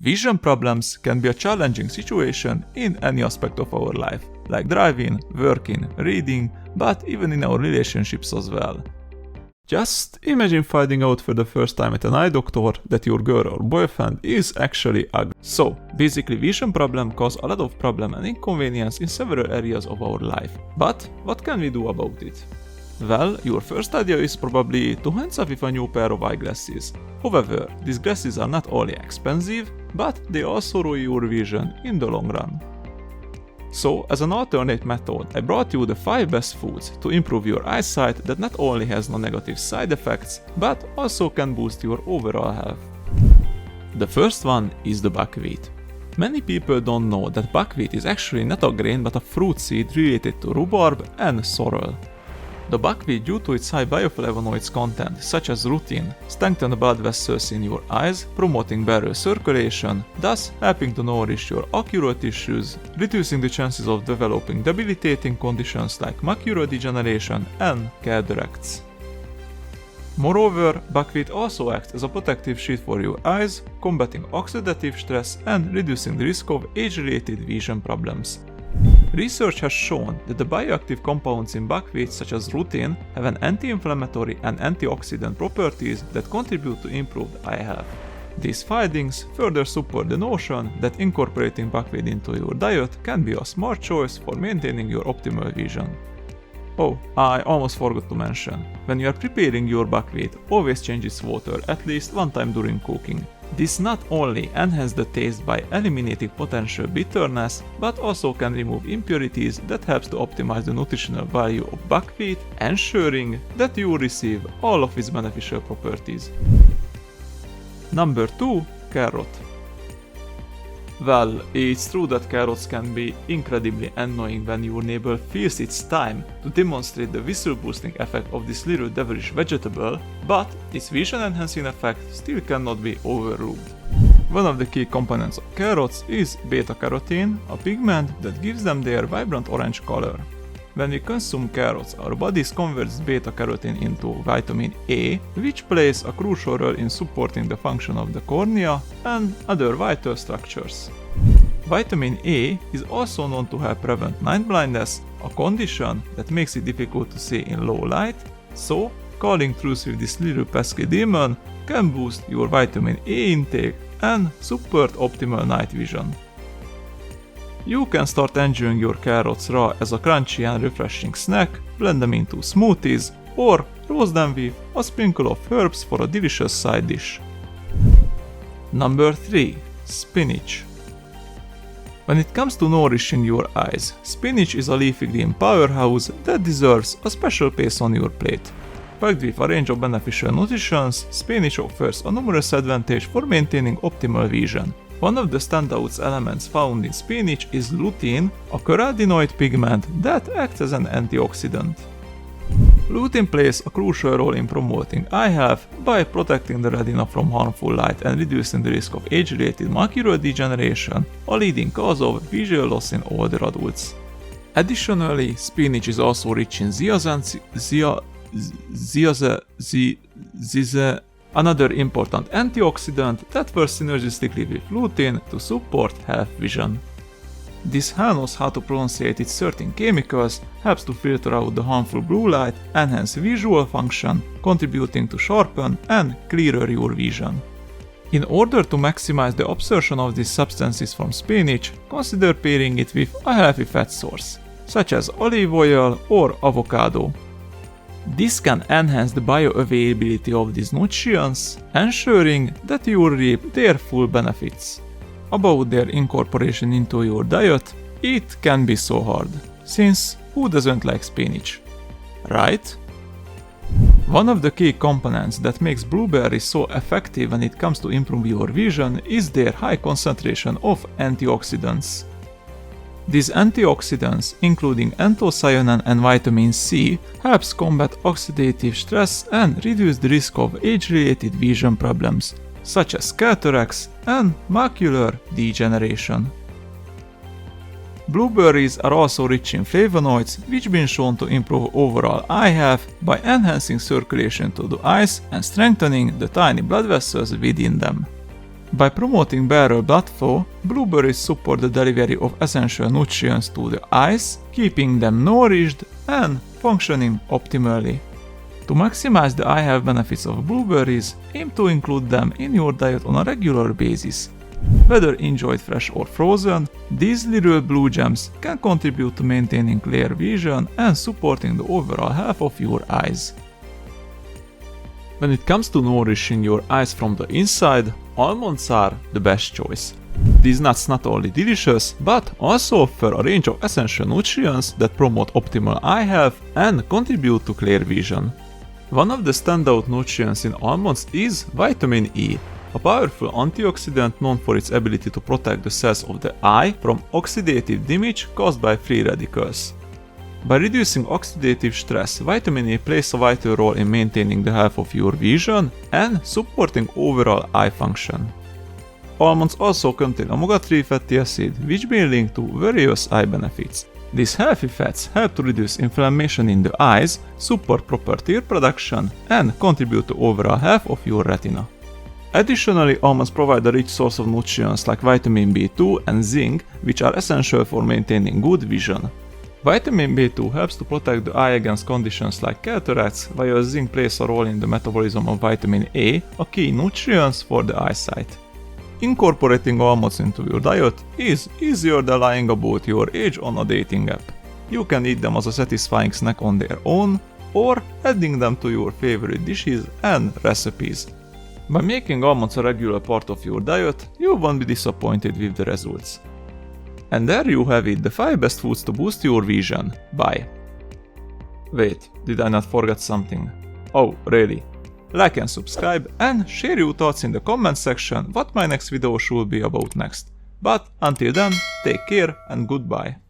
Vision problems can be a challenging situation in any aspect of our life, like driving, working, reading, but even in our relationships as well. Just imagine finding out for the first time at an eye doctor that your girl or boyfriend is actually ugly. So, basically vision problem cause a lot of problem and inconvenience in several areas of our life. But what can we do about it? Well, your first idea is probably to hands off with a new pair of eyeglasses. However, these glasses are not only expensive, but they also ruin your vision in the long run. So, as an alternate method, I brought you the 5 best foods to improve your eyesight that not only has no negative side effects, but also can boost your overall health. The first one is the buckwheat. Many people don't know that buckwheat is actually not a grain but a fruit seed related to rhubarb and sorrel. The buckwheat, due to its high bioflavonoids content, such as rutin, strengthens the blood vessels in your eyes, promoting better circulation, thus helping to nourish your ocular tissues, reducing the chances of developing debilitating conditions like macular degeneration and cataracts. Moreover, buckwheat also acts as a protective sheet for your eyes, combating oxidative stress and reducing the risk of age-related vision problems. Research has shown that the bioactive compounds in buckwheat such as rutin have an anti-inflammatory and antioxidant properties that contribute to improved eye health. These findings further support the notion that incorporating buckwheat into your diet can be a smart choice for maintaining your optimal vision. Oh, I almost forgot to mention, when you are preparing your buckwheat, always change its water at least one time during cooking. This not only enhances the taste by eliminating potential bitterness, but also can remove impurities that helps to optimize the nutritional value of buckwheat, ensuring that you receive all of its beneficial properties. Number 2. Carrot. Well, it's true that carrots can be incredibly annoying when your neighbor feels it's time to demonstrate the visual boosting effect of this little devilish vegetable, but its vision enhancing effect still cannot be overruled. One of the key components of carrots is beta-carotene, a pigment that gives them their vibrant orange color. When we consume carrots, our bodies converts beta-carotene into vitamin A, which plays a crucial role in supporting the function of the cornea and other vital structures. Vitamin A is also known to help prevent night blindness, a condition that makes it difficult to see in low light, so calling truce with this little pesky demon can boost your vitamin A intake and support optimal night vision. You can start enjoying your carrots raw as a crunchy and refreshing snack, blend them into smoothies, or roast them with a sprinkle of herbs for a delicious side dish. Number 3. Spinach. When it comes to nourishing your eyes, spinach is a leafy green powerhouse that deserves a special place on your plate. Packed with a range of beneficial nutrients, spinach offers a numerous advantage for maintaining optimal vision. One of the standout elements found in spinach is lutein, a carotenoid pigment that acts as an antioxidant. Lutein plays a crucial role in promoting eye health by protecting the retina from harmful light and reducing the risk of age-related macular degeneration, a leading cause of visual loss in older adults. Additionally, spinach is also rich in zeaxanthin, another important antioxidant that works synergistically with lutein to support health vision. This knows how to pronunciate its certain chemicals, helps to filter out the harmful blue light, enhance visual function, contributing to sharpen and clearer your vision. In order to maximize the absorption of these substances from spinach, consider pairing it with a healthy fat source, such as olive oil or avocado. This can enhance the bioavailability of these nutrients, ensuring that you reap their full benefits. About their incorporation into your diet, it can be so hard, since who doesn't like spinach, right? One of the key components that makes blueberries so effective when it comes to improve your vision is their high concentration of antioxidants. These antioxidants, including anthocyanin and vitamin C, helps combat oxidative stress and reduce the risk of age-related vision problems, such as cataracts and macular degeneration. Blueberries are also rich in flavonoids, which have been shown to improve overall eye health by enhancing circulation to the eyes and strengthening the tiny blood vessels within them. By promoting better blood flow, blueberries support the delivery of essential nutrients to the eyes, keeping them nourished and functioning optimally. To maximize the eye health benefits of blueberries, aim to include them in your diet on a regular basis. Whether enjoyed fresh or frozen, these little blue gems can contribute to maintaining clear vision and supporting the overall health of your eyes. When it comes to nourishing your eyes from the inside, almonds are the best choice. These nuts not only delicious, but also offer a range of essential nutrients that promote optimal eye health and contribute to clear vision. One of the standout nutrients in almonds is vitamin E, a powerful antioxidant known for its ability to protect the cells of the eye from oxidative damage caused by free radicals. By reducing oxidative stress, vitamin E plays a vital role in maintaining the health of your vision and supporting overall eye function. Almonds also contain omega-3 fatty acid, which may link to various eye benefits. These healthy fats help to reduce inflammation in the eyes, support proper tear production, and contribute to overall health of your retina. Additionally, almonds provide a rich source of nutrients like vitamin B2 and zinc, which are essential for maintaining good vision. Vitamin B2 helps to protect the eye against conditions like cataracts, while zinc plays a role in the metabolism of vitamin A, a key nutrient for the eyesight. Incorporating almonds into your diet is easier than lying about your age on a dating app. You can eat them as a satisfying snack on their own, or adding them to your favorite dishes and recipes. By making almonds a regular part of your diet, you won't be disappointed with the results. And there you have it, the 5 best foods to boost your vision. Bye. Wait, did I not forget something? Oh, really? Like and subscribe and share your thoughts in the comment section what my next video should be about next. But until then, take care and goodbye.